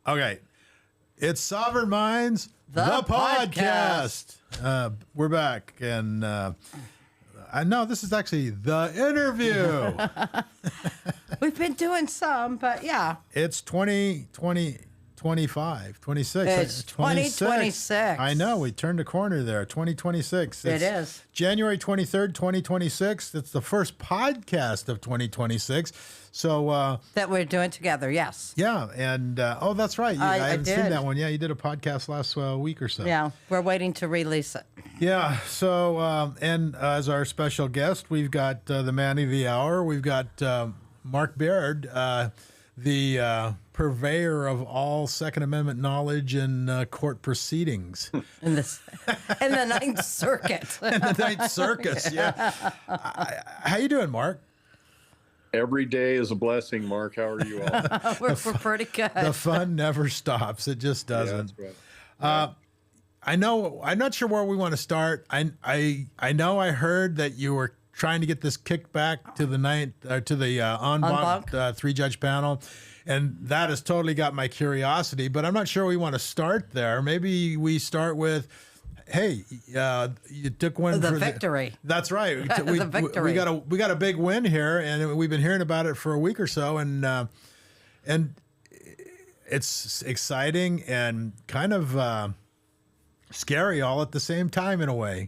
Okay. It's Sovereign Minds, the podcast. We're back. And I know this is actually the interview. We've been doing some, but yeah. It's 25, 26. It's 2026. I know. We turned a corner there. 2026. It is. January 23rd, 2026. It's the first podcast of 2026. So that we're doing together, yes. Yeah, and oh, that's right. I haven't seen that one. Yeah, you did a podcast last week or so. Yeah, we're waiting to release it. Yeah. So and as our special guest, we've got the man of the hour. We've got Mark Baird, the purveyor of all Second Amendment knowledge in court proceedings. In the Ninth Circuit. In the Ninth Circus, yeah. How you doing, Mark? Every day is a blessing, Mark. How are you all? We're pretty good. The fun never stops. It just doesn't. Yeah, that's right. I know. I'm not sure where we want to start. I know. I heard that you were trying to get this kicked back to the en banc 3-judge panel, and that has totally got my curiosity. But I'm not sure we want to start there. Maybe we start with, hey, you took one the for victory. That's right. The victory. We got a big win here, and we've been hearing about it for a week or so, and it's exciting and kind of scary all at the same time in a way.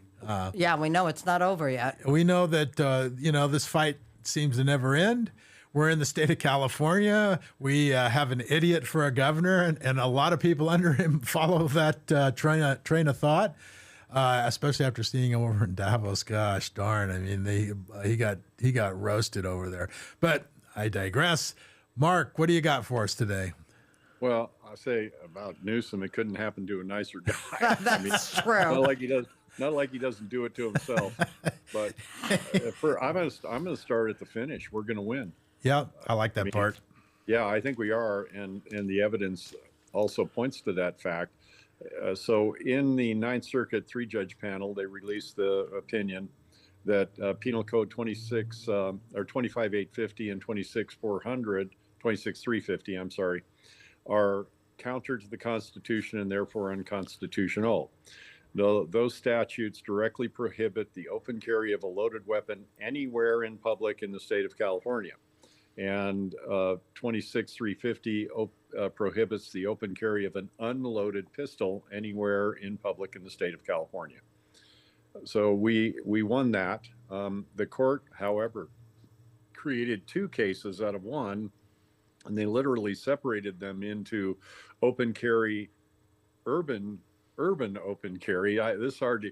Yeah, we know it's not over yet. We know that this fight seems to never end. We're in the state of California. We have an idiot for a governor, and a lot of people under him follow that train of thought. Especially after seeing him over in Davos. Gosh darn! I mean, he got roasted over there. But I digress. Mark, what do you got for us today? Well, I say about Newsom, it couldn't happen to a nicer guy. That's true. Not like he doesn't do it to himself. But I'm going to start at the finish. We're going to win. Yeah, I like that part. Yeah, I think we are, and the evidence also points to that fact. So in the Ninth Circuit 3-judge panel, they released the opinion that Penal Code 25850 and 26350, I'm sorry, are counter to the Constitution and therefore unconstitutional. Those statutes directly prohibit the open carry of a loaded weapon anywhere in public in the state of California. And 26350 prohibits the open carry of an unloaded pistol anywhere in public in the state of California. So we won that. The court, however, created two cases out of one, and they literally separated them into open carry, urban open carry. This is hard to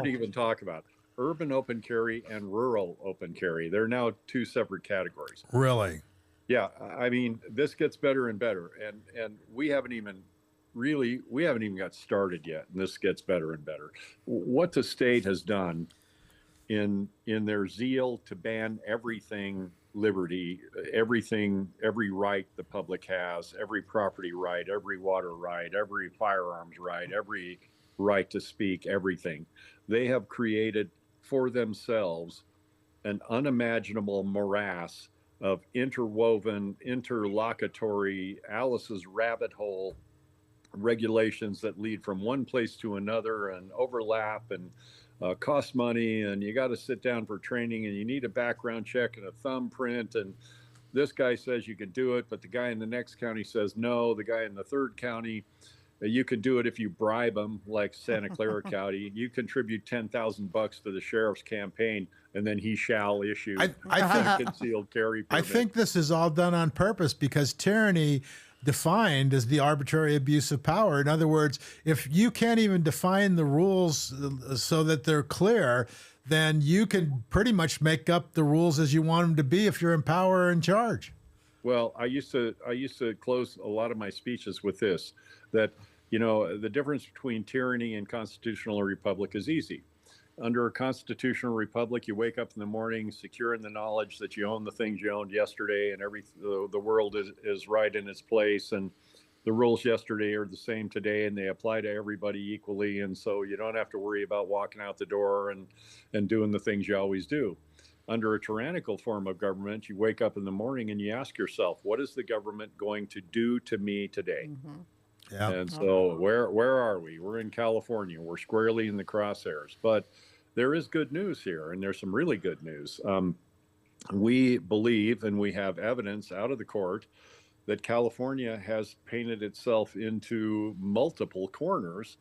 even talk about. Urban open carry and rural open carry. They're now two separate categories. Really? Yeah. I mean, this gets better and better, and we haven't even got started yet, and this gets better and better. What the state has done in their zeal to ban everything liberty, every right the public has, every property right, every water right, every firearms right, every right to speak, everything. They have created for themselves an unimaginable morass of interwoven, interlocutory, Alice's rabbit hole regulations that lead from one place to another and overlap and cost money, and you got to sit down for training, and you need a background check and a thumbprint, and this guy says you can do it, but the guy in the next county says no. The guy in the third county, you can do it if you bribe them, like Santa Clara County. You contribute $10,000 to the sheriff's campaign, and then he shall issue a concealed carry permit. I think this is all done on purpose because tyranny defined as the arbitrary abuse of power. In other words, if you can't even define the rules so that they're clear, then you can pretty much make up the rules as you want them to be if you're in power or in charge. Well, I used to close a lot of my speeches with this, that, the difference between tyranny and constitutional republic is easy. Under a constitutional republic, you wake up in the morning secure in the knowledge that you own the things you owned yesterday, and the world is right in its place, and the rules yesterday are the same today, and they apply to everybody equally, and so you don't have to worry about walking out the door and doing the things you always do. under a tyrannical form of government, you wake up in the morning and you ask yourself, what is the government going to do to me today? Yeah. And so where are we? We're in California. We're squarely in the crosshairs. But there is good news here, and there's some really good news. We believe, and we have evidence out of the court, that California has painted itself into multiple corners.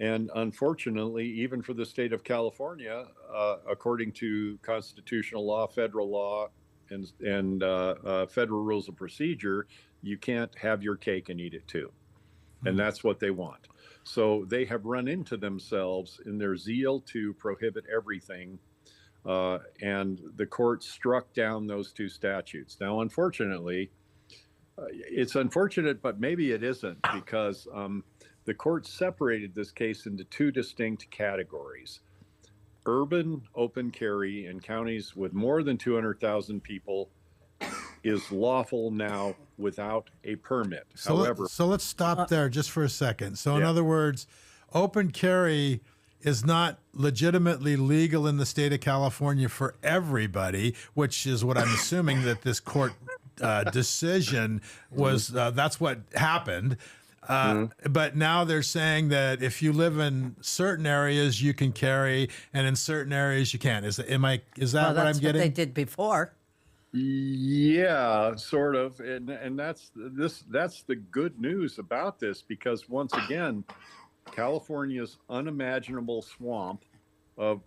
And unfortunately, even for the state of California, according to constitutional law, federal law, and federal rules of procedure, you can't have your cake and eat it too. And that's what they want. So they have run into themselves in their zeal to prohibit everything. And the court struck down those two statutes. Now, unfortunately, it's unfortunate, but maybe it isn't, because the court separated this case into two distinct categories. Urban open carry in counties with more than 200,000 people is lawful now without a permit. However, So let's stop there just for a second. So in Yeah. other words, open carry is not legitimately legal in the state of California for everybody, which is what I'm assuming that this court decision was. That's what happened. But now they're saying that if you live in certain areas, you can carry, and in certain areas you can't. Is that Well, what that's I'm what they getting? did before. yeah, sort of, and that's the good news about this, because once again, California's unimaginable swamp of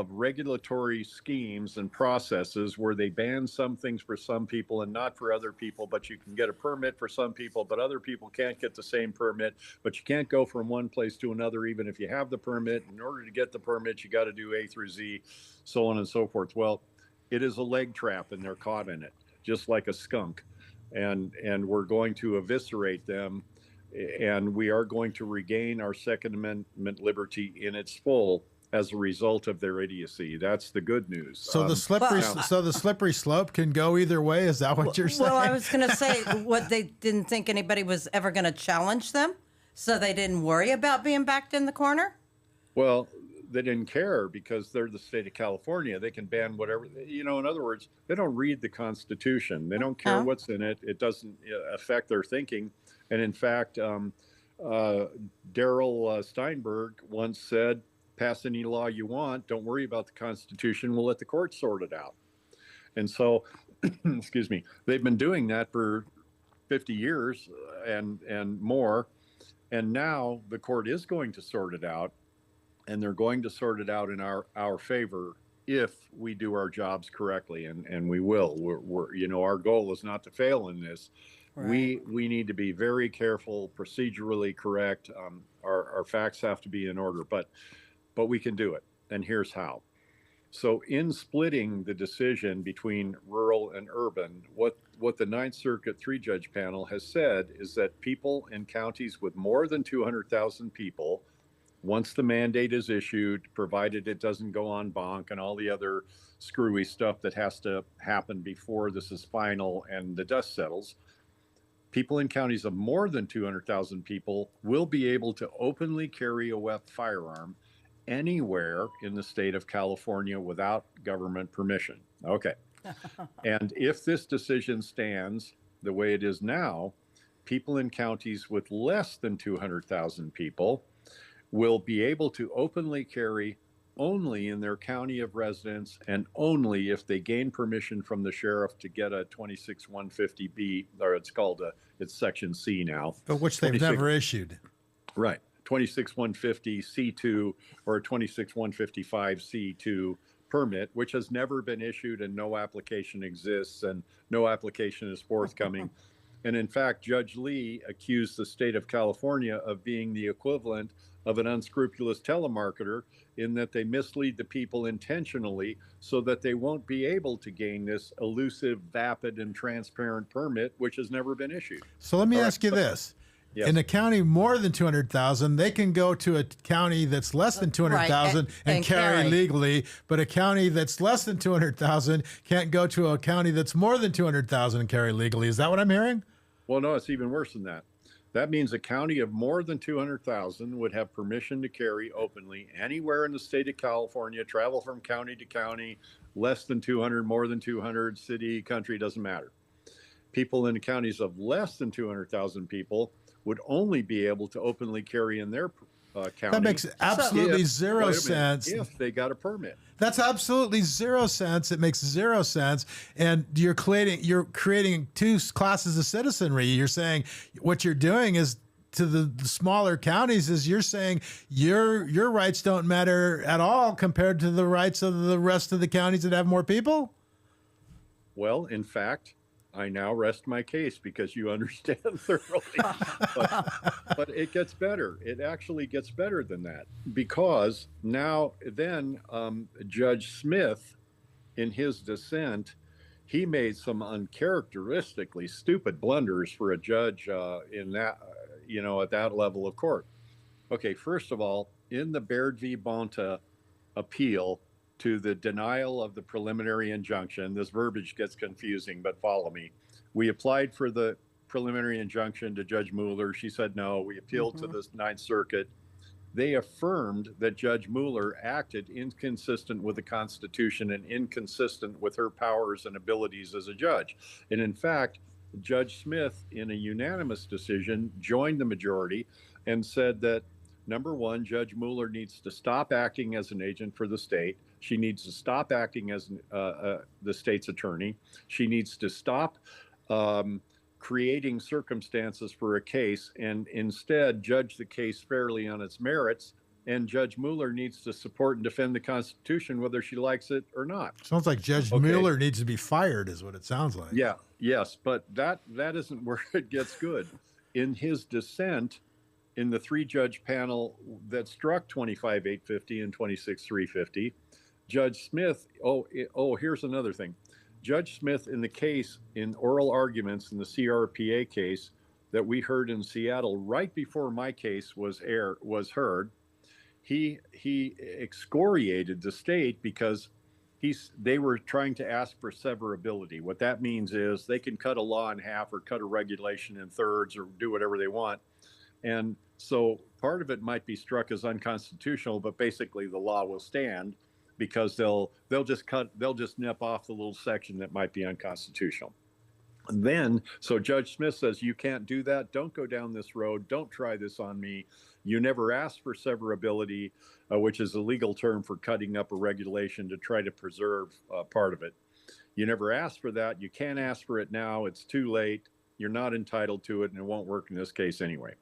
regulatory schemes and processes where they ban some things for some people and not for other people, but you can get a permit for some people, but other people can't get the same permit, but you can't go from one place to another even if you have the permit. In order to get the permit, you got to do A through Z, so on and so forth. Well, it is a leg trap, and they're caught in it, just like a skunk. And we're going to eviscerate them, and we are going to regain our Second Amendment liberty in its full as a result of their idiocy. That's the good news. So the slippery slope can go either way. Is that what you're saying? Well, I was going to say what they didn't think anybody was ever going to challenge them, so they didn't worry about being backed in the corner. Well, they didn't care because they're the state of California. They can ban whatever, in other words, they don't read the Constitution. They don't care what's in it. It doesn't affect their thinking. And in fact, Darrell Steinberg once said, pass any law you want. Don't worry about the Constitution. We'll let the courts sort it out. And so, excuse me, they've been doing that for 50 years and more. And now the court is going to sort it out, and they're going to sort it out in our favor if we do our jobs correctly, and we will. We're our goal is not to fail in this. Right. We need to be very careful, procedurally correct. Our facts have to be in order, but we can do it, and here's how. So in splitting the decision between rural and urban, what the Ninth Circuit three-judge panel has said is that people in counties with more than 200,000 people, once the mandate is issued, provided it doesn't go en banc and all the other screwy stuff that has to happen before this is final and the dust settles, people in counties of more than 200,000 people will be able to openly carry a firearm anywhere in the state of California without government permission. Okay. And if this decision stands the way it is now, people in counties with less than 200,000 people will be able to openly carry only in their county of residence, and only if they gain permission from the sheriff to get a 26150B, or it's Section C now. But which they've never issued. Right. 26150 C2 or a 26155 C2 permit, which has never been issued, and no application exists, and no application is forthcoming. And in fact, Judge Lee accused the state of California of being the equivalent of an unscrupulous telemarketer, in that they mislead the people intentionally so that they won't be able to gain this elusive, vapid, and transparent permit, which has never been issued. So let me ask you this. Yes. In a county more than 200,000, they can go to a county that's less than 200,000 and carry legally, but a county that's less than 200,000 can't go to a county that's more than 200,000 and carry legally. Is that what I'm hearing? Well, no, it's even worse than that. That means a county of more than 200,000 would have permission to carry openly anywhere in the state of California, travel from county to county, less than 200, more than 200, city, country, doesn't matter. People in the counties of less than 200,000 people would only be able to openly carry in their county. That makes absolutely zero sense. If they got a permit. That's absolutely 0 cents. It makes 0 sense, and you're creating two classes of citizenry. You're saying what you're doing is to the smaller counties is you're saying your rights don't matter at all compared to the rights of the rest of the counties that have more people. Well, in fact, I now rest my case because you understand thoroughly. But it gets better. It actually gets better than that, because now then Judge Smith, in his dissent, he made some uncharacteristically stupid blunders for a judge in that, at that level of court. Okay, first of all, in the Baird v. Bonta appeal to the denial of the preliminary injunction, this verbiage gets confusing, but follow me. We applied for the preliminary injunction to Judge Mueller. She said no. We appealed to the Ninth Circuit. They affirmed that Judge Mueller acted inconsistent with the Constitution and inconsistent with her powers and abilities as a judge. And in fact, Judge Smith, in a unanimous decision, joined the majority and said that, number one, Judge Mueller needs to stop acting as an agent for the state. She needs to stop acting as the state's attorney. She needs to stop creating circumstances for a case and instead judge the case fairly on its merits. And Judge Mueller needs to support and defend the Constitution, whether she likes it or not. Sounds like Judge Mueller needs to be fired, is what it sounds like. Yeah, yes, but that isn't where it gets good. In his dissent, in the 3-judge panel that struck 25-850 and 26-350, Judge Smith, here's another thing. Judge Smith, in the case, in oral arguments in the CRPA case that we heard in Seattle right before my case was heard, he excoriated the state because they were trying to ask for severability. What that means is they can cut a law in half or cut a regulation in thirds or do whatever they want. And so part of it might be struck as unconstitutional, but basically the law will stand because they'll just nip off the little section that might be unconstitutional. And then, so Judge Smith says, you can't do that. Don't go down this road. Don't try this on me. You never asked for severability, which is a legal term for cutting up a regulation to try to preserve part of it. You never asked for that. You can't ask for it now. It's too late. You're not entitled to it, and it won't work in this case anyway.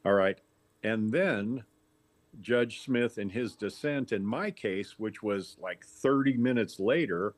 All right. And then Judge Smith, in his dissent in my case, which was like 30 minutes later,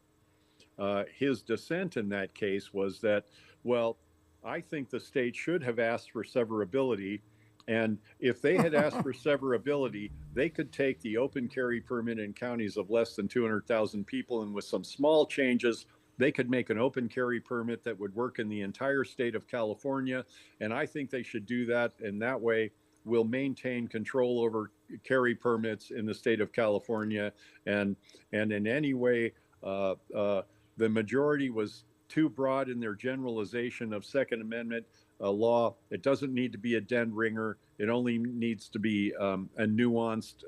his dissent in that case was that, well, I think the state should have asked for severability. And if they had asked for severability, they could take the open carry permit in counties of less than 200,000 people, and with some small changes, they could make an open carry permit that would work in the entire state of California. And I think they should do that. And that way we'll maintain control over carry permits in the state of California. And in any way, the majority was too broad in their generalization of Second Amendment law. It doesn't need to be a den ringer. It only needs to be a nuanced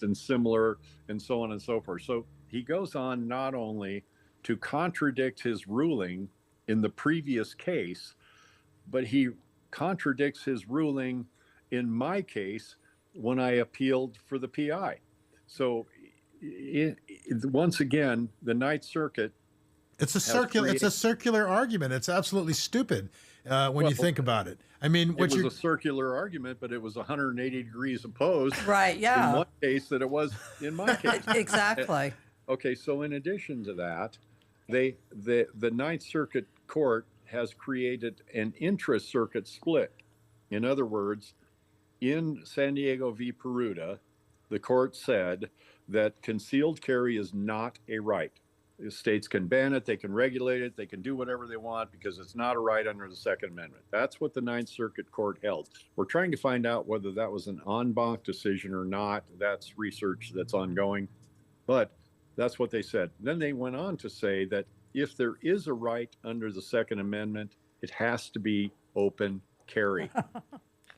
and similar, and so on and so forth. So he goes on not only to contradict his ruling in the previous case, but he contradicts his ruling in my case when I appealed for the PI. So once again, the Ninth Circuit. It's a circular argument. It's absolutely stupid when you think about it. I mean, it was a circular argument, but it was 180 degrees opposed. Right. Yeah. In one case that it was in my case. Exactly. Okay. So in addition to that, the Ninth Circuit Court has created an intra-circuit split. In other words, in San Diego v. Peruta, the court said that concealed carry is not a right. The states can ban it, they can regulate it, they can do whatever they want because it's not a right under the Second Amendment. That's what the Ninth Circuit Court held. We're trying to find out whether that was an en banc decision or not. That's research that's ongoing, but that's what they said. Then they went on to say that if there is a right under the Second Amendment, it has to be open carry.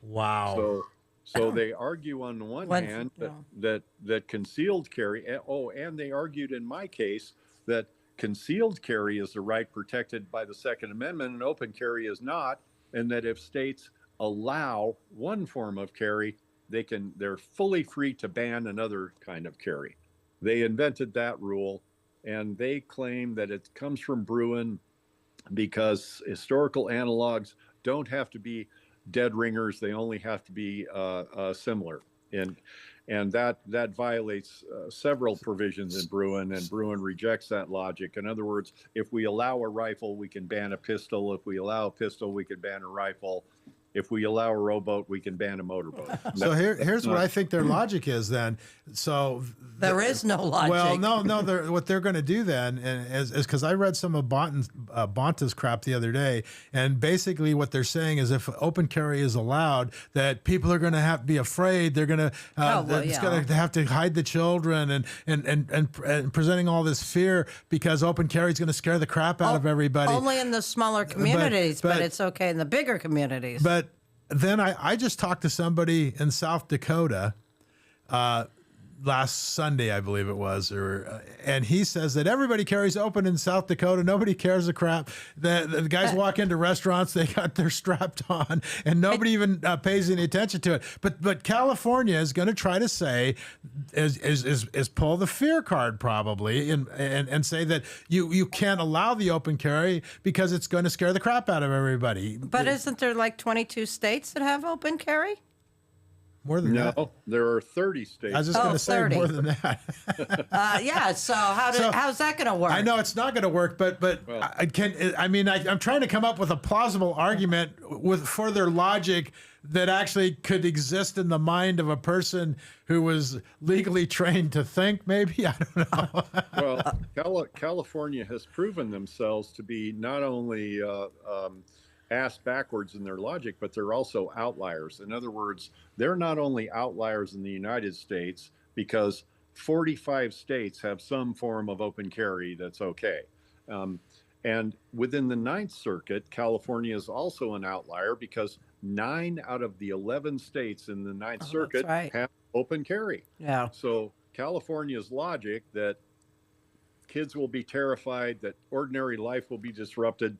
Wow. So they argue on the one When- hand yeah. that concealed carry. Oh, and they argued in my case that concealed carry is the right protected by the Second Amendment, and open carry is not, and that if states allow one form of carry, they're fully free to ban another kind of carry. They invented that rule, and they claim that it comes from Bruin because historical analogs don't have to be dead ringers; they only have to be similar, and that violates several provisions in Bruin, and Bruin rejects that logic. In other words, if we allow a rifle, we can ban a pistol. If we allow a pistol, we can ban a rifle. If we allow a rowboat, we can ban a motorboat. So here's what I think their logic is then. So There is no logic. well, no. What they're going to do then is because I read some of Bonta's crap the other day, and basically what they're saying is if open carry is allowed, that people are going to have to be afraid. They're going to it's going to have to hide the children and presenting all this fear because open carry is going to scare the crap out of everybody. Only in the smaller communities, but but- it's okay in the bigger communities. But then I just talked to somebody in South Dakota last Sunday, I believe it was, and he says that everybody carries open in South Dakota. Nobody cares a crap. The guys walk into restaurants, they got their strapped on, and nobody even pays any attention to it. But California is going to try to say is pull the fear card probably and say that you can't allow the open carry because it's going to scare the crap out of everybody. But isn't there like 22 states that have open carry? More than that. No, there are 30 states. I was just going to say 30. more than that. Yeah. So how's that going to work? I know it's not going to work, but Well- I'm trying to come up with a plausible argument with further logic that actually could exist in the mind of a person who was legally trained to think. Maybe I don't know. Well, California has proven themselves to be not only ass backwards in their logic, but they're also outliers. In other words, they're not only outliers in the United States because 45 states have some form of open carry that's okay. And within the Ninth Circuit, California is also an outlier because 9 out of the 11 states in the Ninth Circuit right. have open carry. Yeah. So California's logic that kids will be terrified, that ordinary life will be disrupted.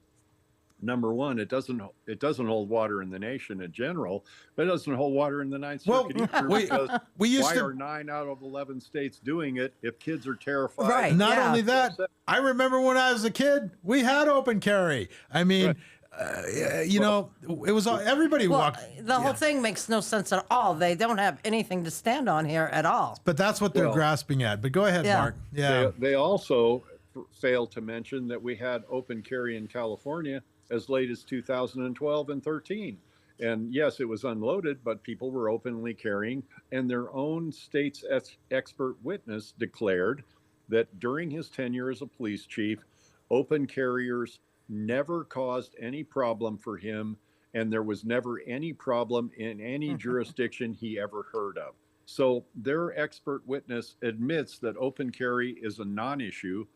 Number one, it doesn't hold water in the nation in general, but it doesn't hold water in the Ninth Well, Circuit either. Because we used why to. are 9 out of 11 states doing it if kids are terrified? Right. Not Yeah. only that, I remember when I was a kid, we had open carry. I mean, it was everybody Well, walked. the whole thing makes no sense at all. They don't have anything to stand on here at all. But that's what they're Well, grasping at. But go ahead, Yeah. Mark. Yeah. They also failed to mention that we had open carry in California as late as 2012 and 13. And yes, it was unloaded, but people were openly carrying. And their own state's expert witness declared that during his tenure as a police chief, open carriers never caused any problem for him. And there was never any problem in any jurisdiction he ever heard of. So their expert witness admits that open carry is a non-issue.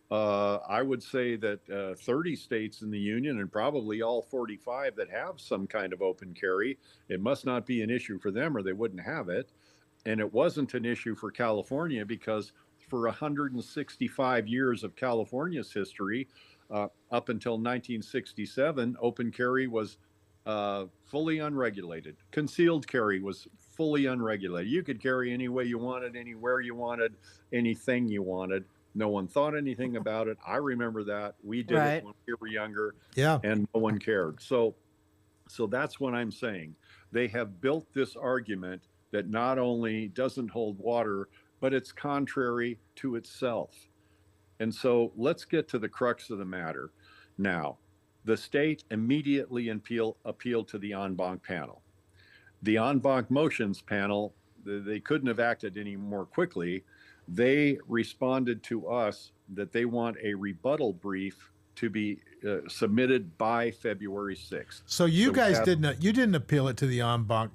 I would say that 30 states in the union and probably all 45 that have some kind of open carry, it must not be an issue for them or they wouldn't have it. And it wasn't an issue for California because for 165 years of California's history, up until 1967, open carry was fully unregulated. Concealed carry was fully unregulated. You could carry any way you wanted, anywhere you wanted, anything you wanted. No one thought anything about it. I remember that. We did Right. it when we were younger, Yeah. and no one cared. So that's what I'm saying. They have built this argument that not only doesn't hold water, but it's contrary to itself. And so let's get to the crux of the matter. Now, the state immediately appealed to the en banc panel. The en banc motions panel, they couldn't have acted any more quickly. They responded to us that they want a rebuttal brief to be submitted by February 6th. So you So we guys have- didn't appeal it to the en banc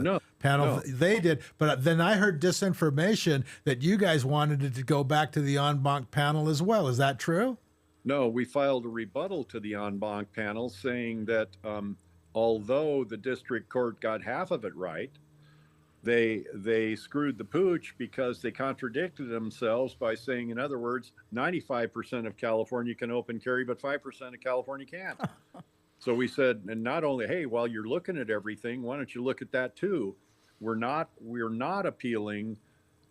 No, panel. no. They did, but then I heard disinformation that you guys wanted it to go back to the en banc panel as well. Is that true? No, we filed a rebuttal to the en banc panel saying that although the district court got half of it right, They screwed the pooch because they contradicted themselves by saying, in other words, 95% of California can open carry, but 5% of California can't. So we said, and not only, hey, while you're looking at everything, why don't you look at that too? We're not appealing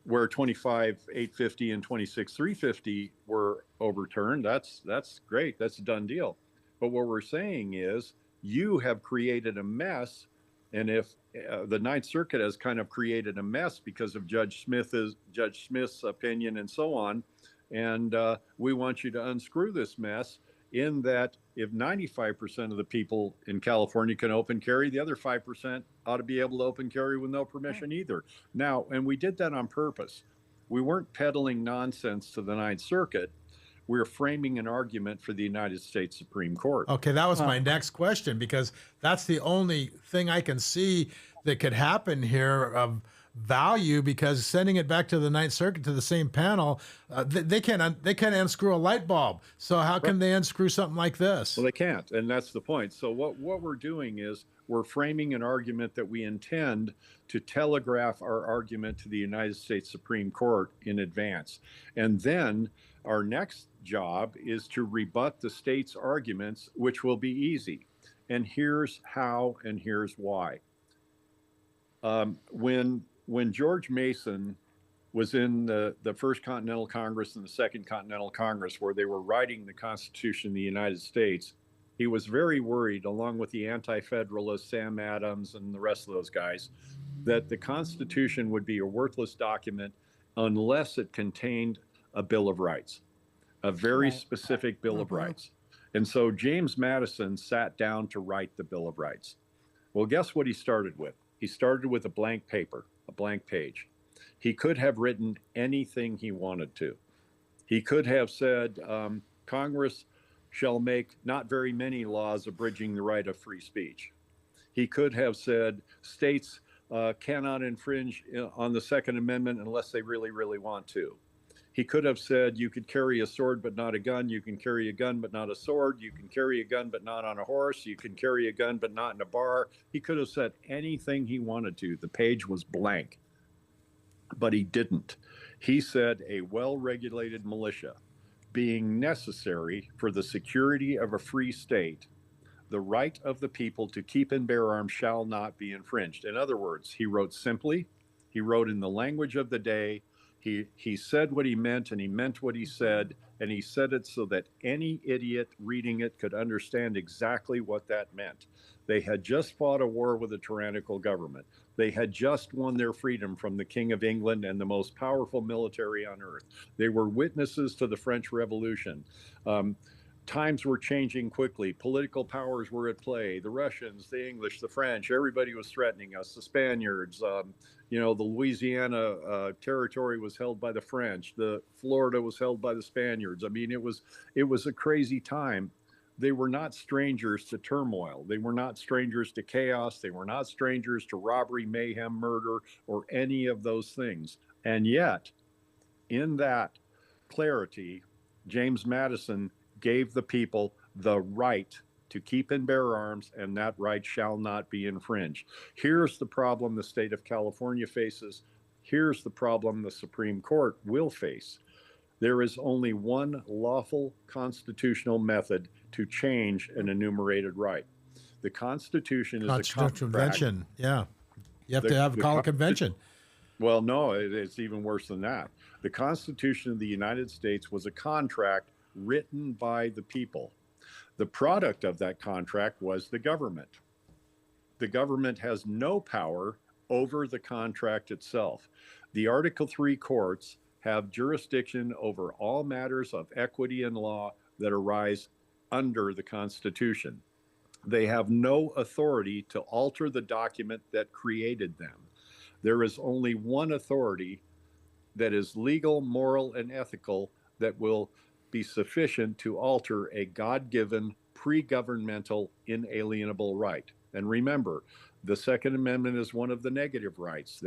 where 25,850 and 26,350 were overturned. That's great. That's a done deal. But what we're saying is you have created a mess. And if the Ninth Circuit has kind of created a mess because of Judge Smith's opinion and so on, and we want you to unscrew this mess in that if 95% of the people in California can open carry, the other 5% ought to be able to open carry with no permission either. Now, and we did that on purpose. We weren't peddling nonsense to the Ninth Circuit. We're framing an argument for the United States Supreme Court. Okay, that was my next question, because that's the only thing I can see that could happen here of value, because sending it back to the Ninth Circuit to the same panel, they can't unscrew a light bulb. So how can they unscrew something like this? Well, they can't, and that's the point. So what we're doing is we're framing an argument that we intend to telegraph our argument to the United States Supreme Court in advance. And then our next job is to rebut the state's arguments, which will be easy. And here's how, and here's why. When George Mason was in the First Continental Congress and the Second Continental Congress, where they were writing the Constitution of the United States, he was very worried, along with the anti-federalists, Sam Adams and the rest of those guys, that the Constitution would be a worthless document unless it contained a Bill of Rights, a very specific Bill of Rights. And so James Madison sat down to write the Bill of Rights. Well, guess what he started with? He started with a blank paper, a blank page. He could have written anything he wanted to. He could have said, Congress shall make not very many laws abridging the right of free speech. He could have said, states cannot infringe on the Second Amendment unless they really, really want to. He could have said, you could carry a sword but not a gun. You can carry a gun but not a sword. You can carry a gun but not on a horse. You can carry a gun but not in a bar. He could have said anything he wanted to. The page was blank. But he didn't. He said a well-regulated militia being necessary for the security of a free state, the right of the people to keep and bear arms shall not be infringed. In other words, he wrote simply, he wrote in the language of the day, he said what he meant, and he meant what he said, and he said it so that any idiot reading it could understand exactly what that meant. They had just fought a war with a tyrannical government. They had just won their freedom from the King of England and the most powerful military on earth. They were witnesses to the French Revolution. Times were changing quickly. Political powers were at play. The Russians, the English, the French, everybody was threatening us. The Spaniards, the Louisiana territory was held by the French. The Florida was held by the Spaniards. I mean, it was a crazy time. They were not strangers to turmoil. They were not strangers to chaos. They were not strangers to robbery, mayhem, murder, or any of those things. And yet, in that clarity, James Madison gave the people the right to keep and bear arms, and that right shall not be infringed. Here's the problem the state of California faces. Here's the problem the Supreme Court will face. There is only one lawful constitutional method to change an enumerated right. The Constitution is a convention. Yeah, you have to call a convention. Well, no, it's even worse than that. The Constitution of the United States was a contract written by the people. The product of that contract was the government. The government has no power over the contract itself. The Article 3 courts have jurisdiction over all matters of equity and law that arise under the Constitution. They have no authority to alter the document that created them. There is only one authority that is legal, moral, and ethical that will be sufficient to alter a God-given, pre-governmental, inalienable right. And remember, the Second Amendment is one of the negative rights.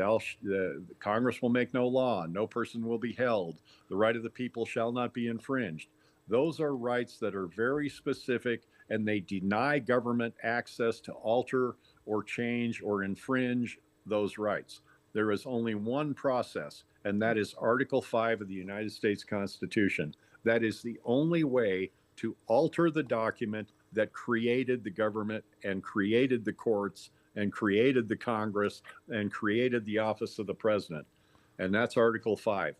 Congress will make no law. No person will be held. The right of the people shall not be infringed. Those are rights that are very specific, and they deny government access to alter or change or infringe those rights. There is only one process, and that is Article 5 of the United States Constitution. That is the only way to alter the document that created the government and created the courts and created the Congress and created the office of the president. And that's Article 5.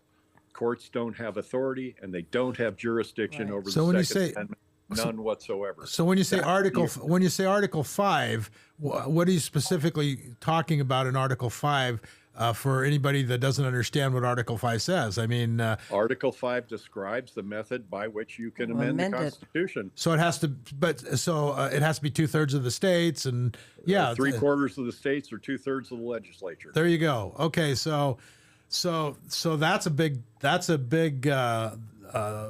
Courts don't have authority and they don't have jurisdiction Right. over So the when you Second say- Amendment, none whatsoever. So when you say That- when you say Article 5, what are you specifically talking about in Article 5 for anybody that doesn't understand what Article 5 says? I mean, Article 5 describes the method by which you can amend the Amend it. Constitution. so it has to, it has to be 2/3 of the states, and yeah, 3/4 of the states or 2/3 of the legislature. there you go. Okay, so that's a big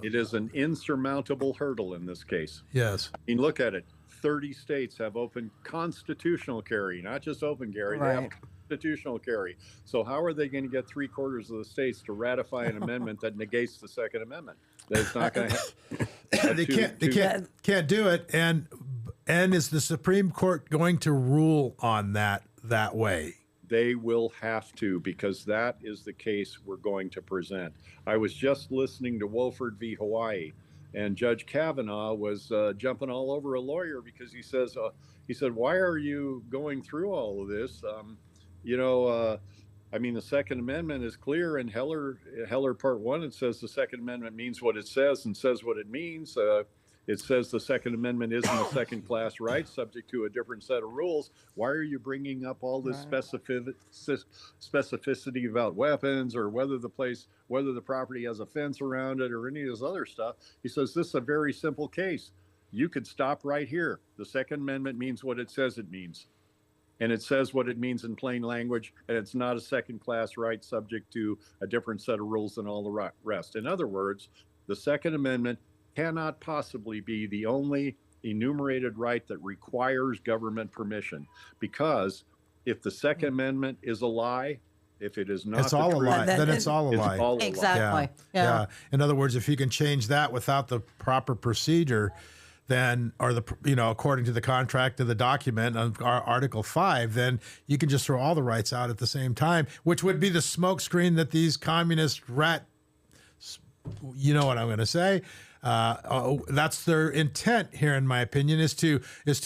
It is an insurmountable hurdle in this case. yes. I mean, look at it. 30 states have open constitutional carry, not just open carry. They have Right. constitutional carry. So how are they going to get 3/4 of the states to ratify an amendment that negates the Second Amendment? That's not going to happen. They can't do it, and is the Supreme Court going to rule on that way? They will have to, because that is the case we're going to present. I was just listening to Wolford v. Hawaii, and Judge Kavanaugh was jumping all over a lawyer because he said, "Why are you going through all of this? I mean, the Second Amendment is clear in Heller Part 1. It says the Second Amendment means what it says and says what it means. It says the Second Amendment isn't a second-class right subject to a different set of rules. Why are you bringing up all this specificity about weapons or whether the property has a fence around it or any of this other stuff?" He says, "This is a very simple case. You could stop right here. The Second Amendment means what it says it means. And it says what it means in plain language, and it's not a second-class right subject to a different set of rules than all the rest." In other words, the Second Amendment cannot possibly be the only enumerated right that requires government permission, because if the Second Amendment is a lie, if it is not It's all a truth, lie. Then it's all a it's lie. all a lie. Exactly. Yeah. In other words, if you can change that without the proper procedure, then, according to the contract of the document on Article 5, then you can just throw all the rights out at the same time, which would be the smokescreen that these communist you know what I'm going to say. That's their intent here, in my opinion, is to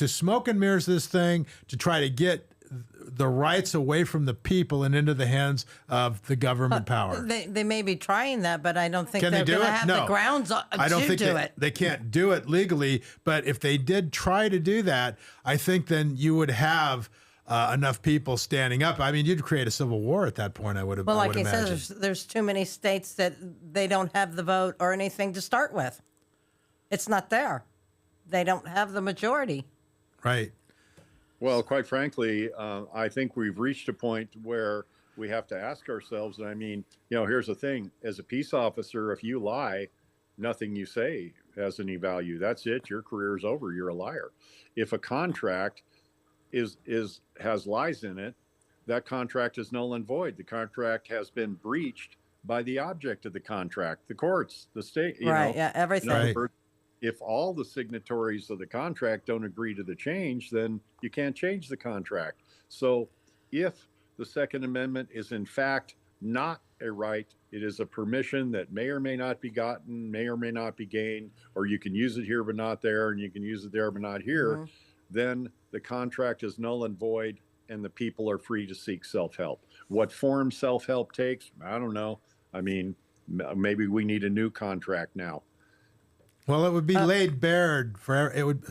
smoke and mirrors this thing to try to get the rights away from the people and into the hands of the government power. They may be trying that, but I don't think Can they're they do going to it? have No. the grounds I don't to think do it. they can't do it legally, but if they did try to do that, I think then you would have enough people standing up. I mean, you'd create a civil war at that point, I would have. Well, I like would you said, imagine. there's too many states that they don't have the vote or anything to start with. It's not there. They don't have the majority. Right. Well, quite frankly, I think we've reached a point where we have to ask ourselves, and I mean, here's the thing. As a peace officer, if you lie, nothing you say has any value. That's it. Your career's over. You're a liar. If a contract has lies in it, that contract is null and void. The contract has been breached by the object of the contract, the courts, the state. Right. Yeah. Everything. In other Right. words, if all the signatories of the contract don't agree to the change, then you can't change the contract. So if the Second Amendment is in fact not a right, it is a permission that may or may not be gotten, may or may not be gained, or you can use it here but not there, and you can use it there but not here, then the contract is null and void, and the people are free to seek self-help. What form self-help takes, I don't know. I mean, maybe we need a new contract now. Well, it would be laid bare for it would.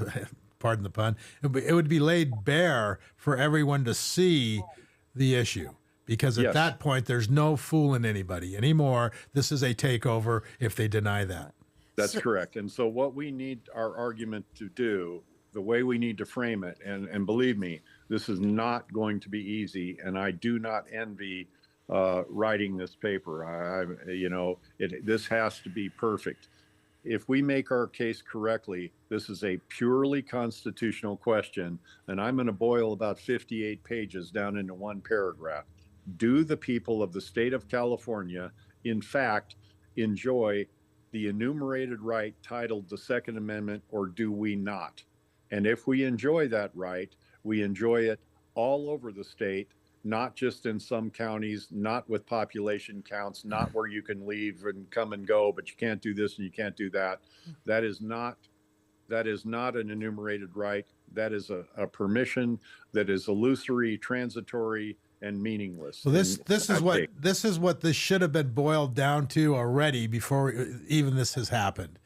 Pardon the pun. It would be laid bare for everyone to see the issue, because at Yes. that point there's no fooling anybody anymore. This is a takeover if they deny that. That's correct. And so what we need our argument to do, the way we need to frame it, and believe me, this is not going to be easy, and I do not envy writing this paper. This has to be perfect. If we make our case correctly, this is a purely constitutional question, and I'm going to boil about 58 pages down into one paragraph. Do the people of the state of California, in fact, enjoy the enumerated right titled the Second Amendment, or do we not? And if we enjoy that right, we enjoy it all over the state, not just in some counties, not with population counts, not where you can leave and come and go, but you can't do this and you can't do that. That is not an enumerated right. That is a permission that is illusory, transitory, and meaningless. So this is what this should have been boiled down to already before even this has happened.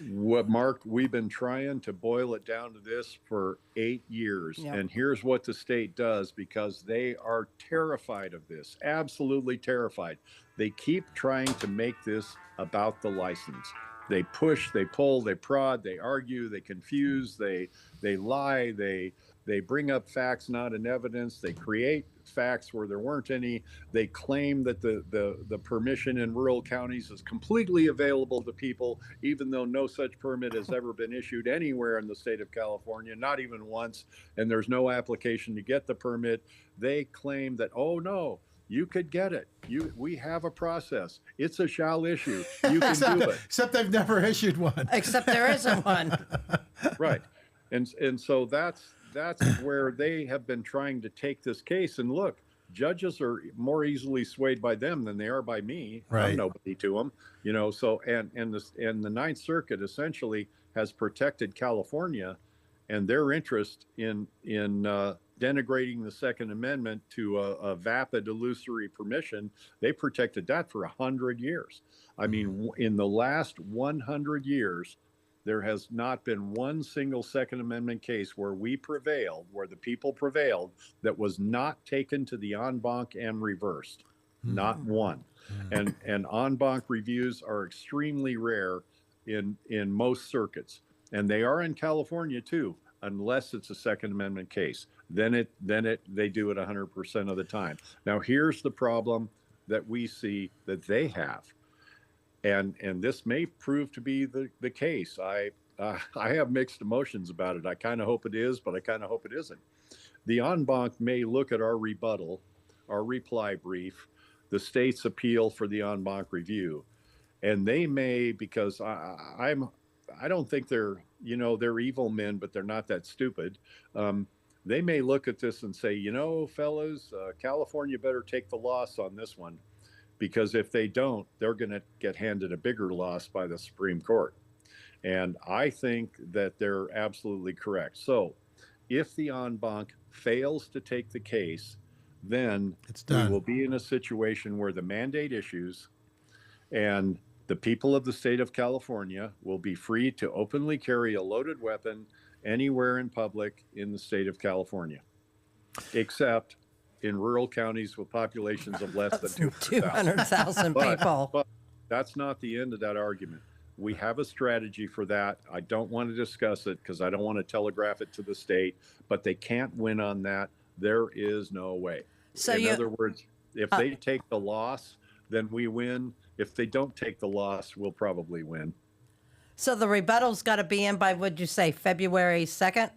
What, Mark, we've been trying to boil it down to this for 8 years. Yep. And here's what the state does, because they are terrified of this, absolutely terrified. They keep trying to make this about the license. They push, they pull, they prod, they argue, they confuse, they lie, they bring up facts not in evidence, they create facts where there weren't any. They claim that the permission in rural counties is completely available to people, even though no such permit has ever been issued anywhere in the state of California, not even once, and there's no application to get the permit. They claim that, oh no, you could get it. We have a process. It's a shall issue. You can do it. Except they've never issued one. Except there isn't one. Right. And so that's where they have been trying to take this case. And look, judges are more easily swayed by them than they are by me. Right. I'm nobody to them, you know. So and the Ninth Circuit essentially has protected California and their interest in denigrating the Second Amendment to a vapid, illusory permission. They protected that for 100 years. I mean, in the last 100 years, there has not been one single Second Amendment case where we prevailed, where the people prevailed, that was not taken to the en banc and reversed. Not one. And en banc reviews are extremely rare in most circuits. And they are in California too, unless it's a Second Amendment case. Then they do it 100% of the time. Now here's the problem that we see that they have. And this may prove to be the case. I have mixed emotions about it. I kind of hope it is, but I kind of hope it isn't. The en banc may look at our rebuttal, our reply brief, the state's appeal for the en banc review, and they may, because I don't think they're evil men, but they're not that stupid. They may look at this and say, fellas, California better take the loss on this one. Because if they don't, they're going to get handed a bigger loss by the Supreme Court. And I think that they're absolutely correct. So if the en banc fails to take the case, then we will be in a situation where the mandate issues and the people of the state of California will be free to openly carry a loaded weapon anywhere in public in the state of California, except in rural counties with populations of less than 200,000 people. But that's not the end of that argument. We have a strategy for that. I don't want to discuss it because I don't want to telegraph it to the state, but they can't win on that. There is no way. So in other words, if they take the loss, then we win. If they don't take the loss, we'll probably win. So the rebuttal's got to be in by, would you say, February 2nd?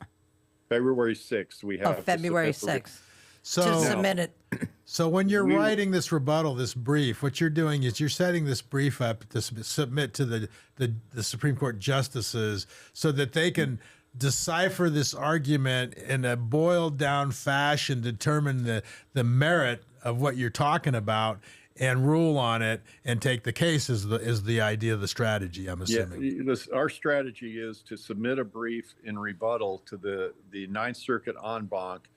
February 6th. We have February 6th. So, to submit it. So when you're writing this rebuttal, this brief, what you're doing is you're setting this brief up to submit to the Supreme Court justices so that they can decipher this argument in a boiled down fashion, determine the merit of what you're talking about, and rule on it and take the case is the idea of the strategy, I'm assuming. Yeah, our strategy is to submit a brief in rebuttal to the Ninth Circuit en banc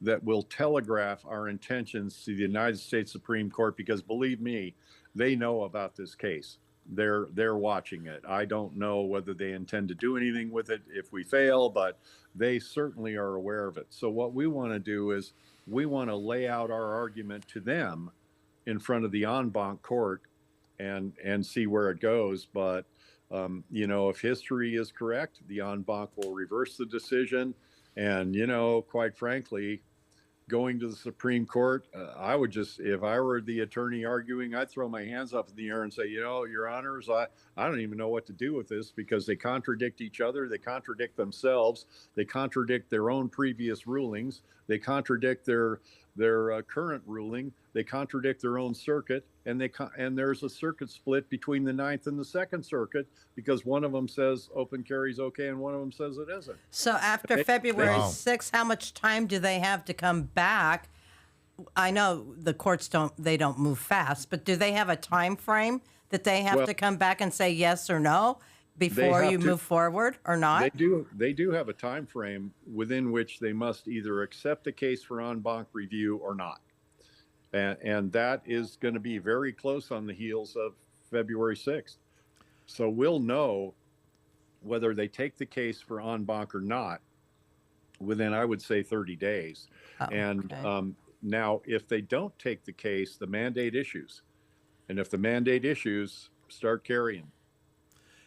that will telegraph our intentions to the United States Supreme Court, because believe me, they know about this case. They're watching it. I don't know whether they intend to do anything with it if we fail, but they certainly are aware of it. So what we want to do is we want to lay out our argument to them in front of the en banc court and see where it goes. But if history is correct, the en banc will reverse the decision. And quite frankly, going to the Supreme Court, I would just, if I were the attorney arguing, I'd throw my hands up in the air and say, Your Honors, I don't even know what to do with this, because they contradict each other. They contradict themselves. They contradict their own previous rulings. They contradict their current ruling. They contradict their own circuit. And there's a circuit split between the Ninth and the Second Circuit, because one of them says open carry is okay and one of them says it isn't. So after February 6th, how much time do they have to come back I know the courts don't move fast, but do they have a time frame that they have to come back and say yes or no before you move forward or not? They do have a time frame within which they must either accept the case for en banc review or not. And that is going to be very close on the heels of February 6th. So we'll know whether they take the case for en banc or not within, I would say, 30 days. And now, if they don't take the case, the mandate issues. And if the mandate issues, start carrying.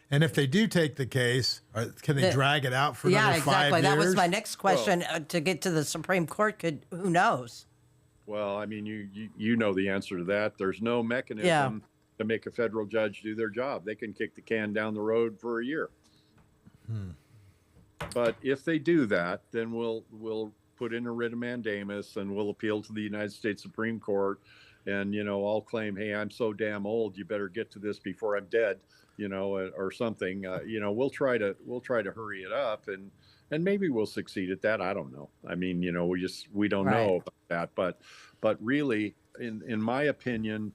And if they do take the case, can they drag it out for another 5 years? Yeah, exactly. That was my next question. To get to the Supreme Court, who knows? Well, I mean, you know the answer to that. There's no mechanism to make a federal judge do their job. They can kick the can down the road for a year. But if they do that, then we'll put in a writ of mandamus and we'll appeal to the United States Supreme Court. And, I'll claim, hey, I'm so damn old, you better get to this before I'm dead, or something. We'll try to hurry it up and maybe we'll succeed at that. I don't know. I mean, we don't know about that. But really, in my opinion,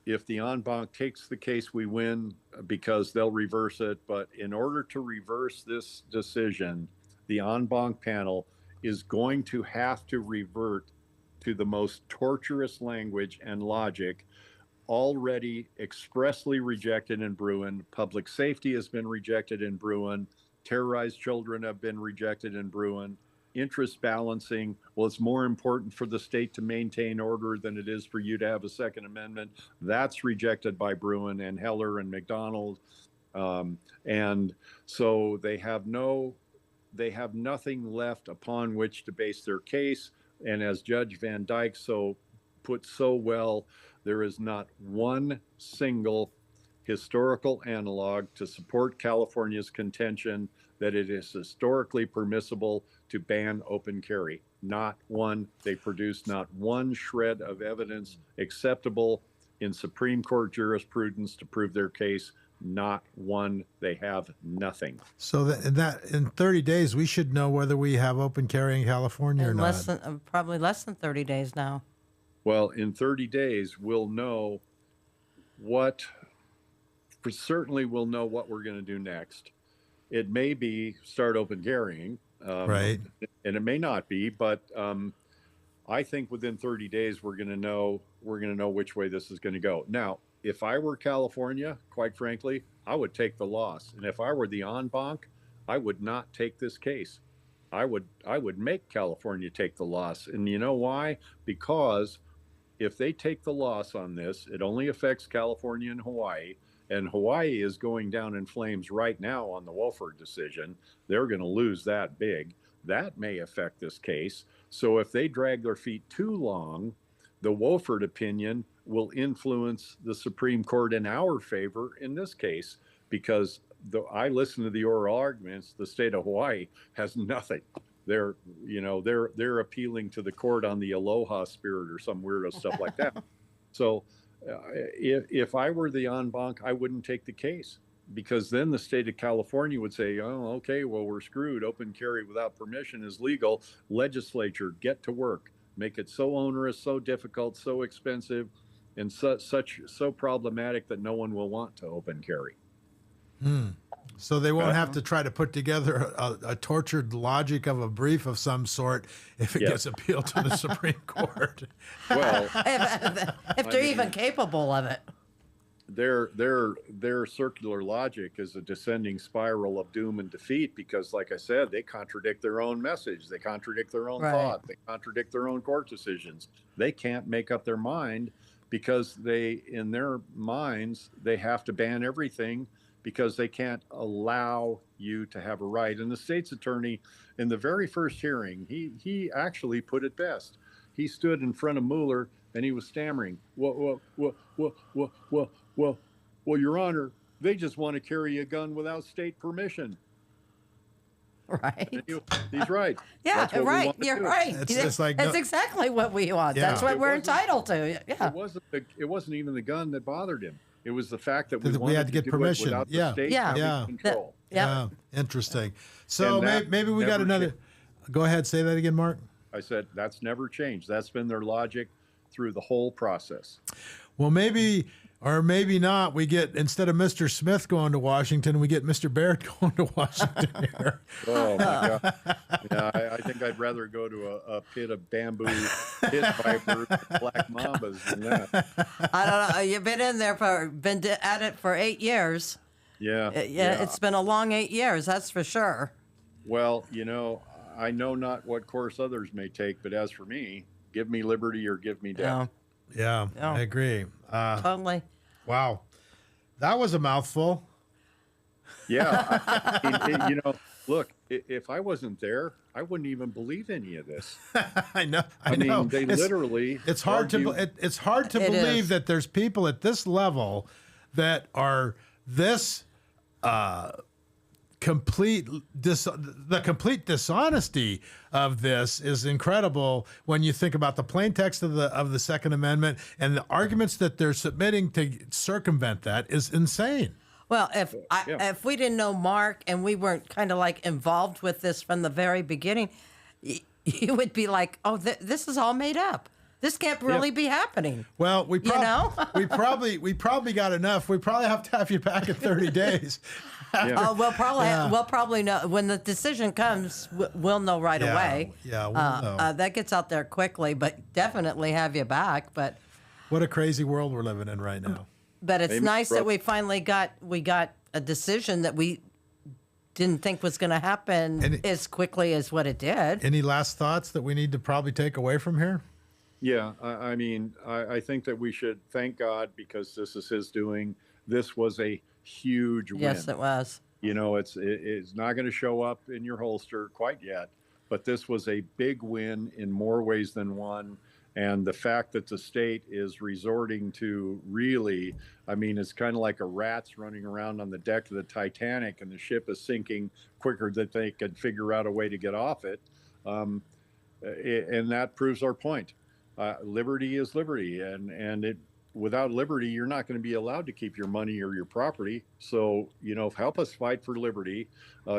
if the en banc takes the case, we win because they'll reverse it. But in order to reverse this decision, the en banc panel is going to have to revert to the most torturous language and logic already expressly rejected in Bruin. Public safety has been rejected in Bruin. Terrorized children have been rejected in Bruin. Interest balancing, well, it's more important for the state to maintain order than it is for you to have a Second Amendment. That's rejected by Bruin and Heller and McDonald. And so they have nothing left upon which to base their case. And as Judge Van Dyke put so well, there is not one single historical analog to support California's contention that it is historically permissible to ban open carry. Not one. They produced not one shred of evidence acceptable in Supreme Court jurisprudence to prove their case. Not one. They have nothing. So that in 30 days, we should know whether we have open carry in California or not. Probably less than 30 days now. Well, in 30 days, we'll know certainly we'll know what we're going to do next. It may be start open carrying, right? And it may not be, but I think within 30 days we're going to know which way this is going to go. Now, if I were California, quite frankly, I would take the loss, and if I were the en banc, I would not take this case. I would make California take the loss, and you know why? Because if they take the loss on this, it only affects California and Hawaii. And Hawaii is going down in flames right now on the Wolford decision. They're going to lose that big. That may affect this case. So if they drag their feet too long, the Wolford opinion will influence the Supreme Court in our favor in this case, because I listened to the oral arguments. The state of Hawaii has nothing. They're appealing to the court on the aloha spirit or some weirdo stuff like that. So if I were the en banc, I wouldn't take the case, because then the state of California would say, oh, okay, well, we're screwed. Open carry without permission is legal. Legislature, get to work. Make it so onerous, so difficult, so expensive, and so problematic that no one will want to open carry. So they won't have to try to put together a tortured logic of a brief of some sort if it gets appealed to the Supreme Court. Well, if they're even capable of it. Their circular logic is a descending spiral of doom and defeat, because, like I said, they contradict their own message. They contradict their own thought. They contradict their own court decisions. They can't make up their mind, because in their minds, they have to ban everything, because they can't allow you to have a right. And the state's attorney, in the very first hearing, he actually put it best. He stood in front of Mueller and he was stammering. Well, Your Honor, they just want to carry a gun without state permission. Right. He's right. Yeah, right. You're right. That's exactly what we want. Yeah. That's what we're entitled to. Yeah. It wasn't even the gun that bothered him. It was the fact that we had to get permission without the state having control. Yeah. Interesting. So maybe we got another. Go ahead. Say that again, Mark. I said, that's never changed. That's been their logic through the whole process. Well, maybe or maybe not. We get, instead of Mr. Smith going to Washington, we get Mr. Baird going to Washington here. Oh, my God. Yeah, I think I'd rather go to a pit of bamboo pit vipers and black mambas than that. I don't know. You've been in there at it for 8 years. Yeah. It's been a long 8 years, that's for sure. Well, I know not what course others may take, but as for me, give me liberty or give me death. Yeah, I agree. Totally. Wow. That was a mouthful. Yeah. Look, if I wasn't there, I wouldn't even believe any of this. I know. I mean, they literally. It's hard to believe that there's people at this level that are this the complete dishonesty of this is incredible when you think about the plain text of the Second Amendment, and the arguments that they're submitting to circumvent that is insane. Well, if we didn't know Mark and we weren't kind of like involved with this from the very beginning, you would be like, "Oh, this is all made up. This can't really be happening." Well, we probably got enough. We probably have to have you back in 30 days. Oh, we'll probably know when the decision comes. We'll know right away. Yeah, we'll know. That gets out there quickly, but definitely have you back. But what a crazy world we're living in right now. But it's nice that we finally got a decision that we didn't think was going to happen as quickly as what it did. Any last thoughts that we need to probably take away from here? Yeah, I mean, I think that we should thank God because this is His doing. This was a huge win. Yes, it was. It's not going to show up in your holster quite yet, but this was a big win in more ways than one. And the fact that the state is resorting to really, I mean, it's kind of like a rat's running around on the deck of the Titanic and the ship is sinking quicker than they could figure out a way to get off it. And that proves our point. Liberty is liberty, and without liberty, you're not going to be allowed to keep your money or your property. So, help us fight for liberty.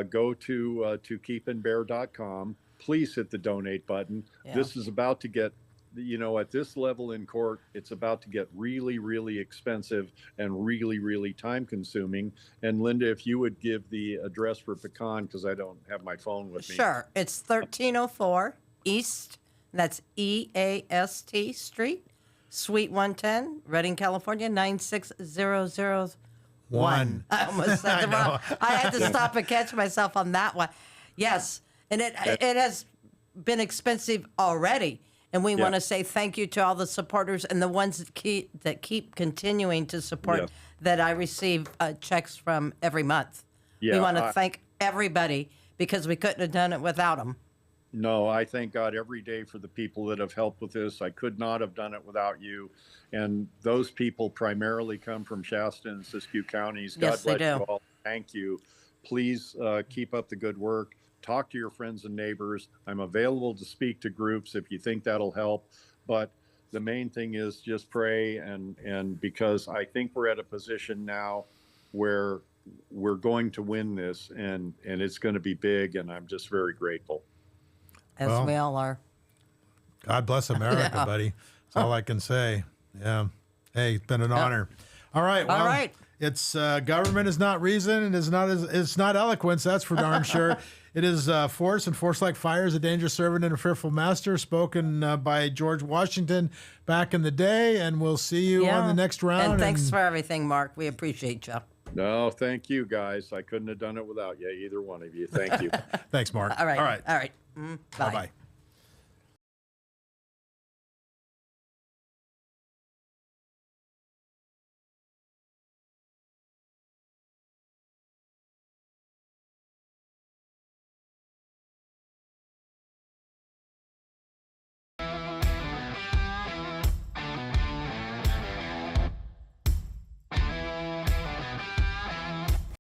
Go to keepinbear.com. Please hit the donate button. Yeah. This is about to get, at this level in court, it's about to get really, really expensive and really, really time consuming. And Linda, if you would give the address for Pecan, because I don't have my phone with me. Sure. It's 1304 East, that's EAST Street, Suite 110, Redding, California, 96001. I almost said the wrong. I had to stop and catch myself on that one. Yes, and it has been expensive already. And we want to say thank you to all the supporters and the ones that keep continuing to support that I receive checks from every month. We want to thank everybody because we couldn't have done it without them. No, I thank God every day for the people that have helped with this. I could not have done it without you. And those people primarily come from Shasta and Siskiyou counties. God bless you all. Thank you. Please keep up the good work. Talk to your friends and neighbors. I'm available to speak to groups if you think that'll help. But the main thing is just pray. And because I think we're at a position now where we're going to win this and it's going to be big. And I'm just very grateful. As we all are. God bless America, buddy. That's all I can say. Yeah. Hey, it's been an honor. All right. Well, all right. It's government is not reason, and it's not eloquence. That's for darn sure. It is force, and force like fire is a dangerous servant and a fearful master. Spoken by George Washington back in the day, and we'll see you on the next round. And thanks for everything, Mark. We appreciate you. No, thank you, guys. I couldn't have done it without you, either one of you. Thank you. Thanks, Mark. All right. All right. All right. Bye-bye.